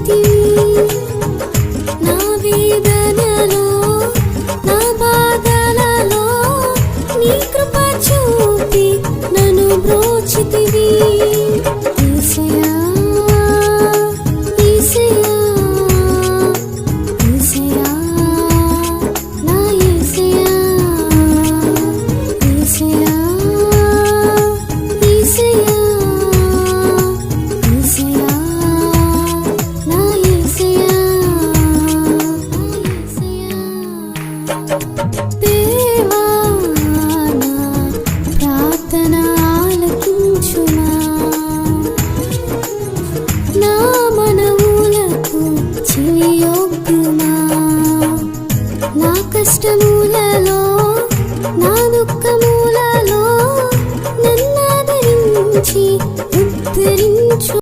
బ్రోచితివి నా వేదనలో నా బాధలలో నీ కృప చూపి నన్ను బ్రోచితివి యేసయ్యా యేసయ్యా యేసయ్యా నా యేసయ్యా యేసయ్యా యేసయ్యా యేసయ్యా నా యేసయ్యా దేవా నా ప్రార్థన ఆలకించుమా నా మనవులకు చెవియొగ్గుమా నా కష్టములలో నా దుఃఖములలో నన్నాదరించి ఉద్ధరించి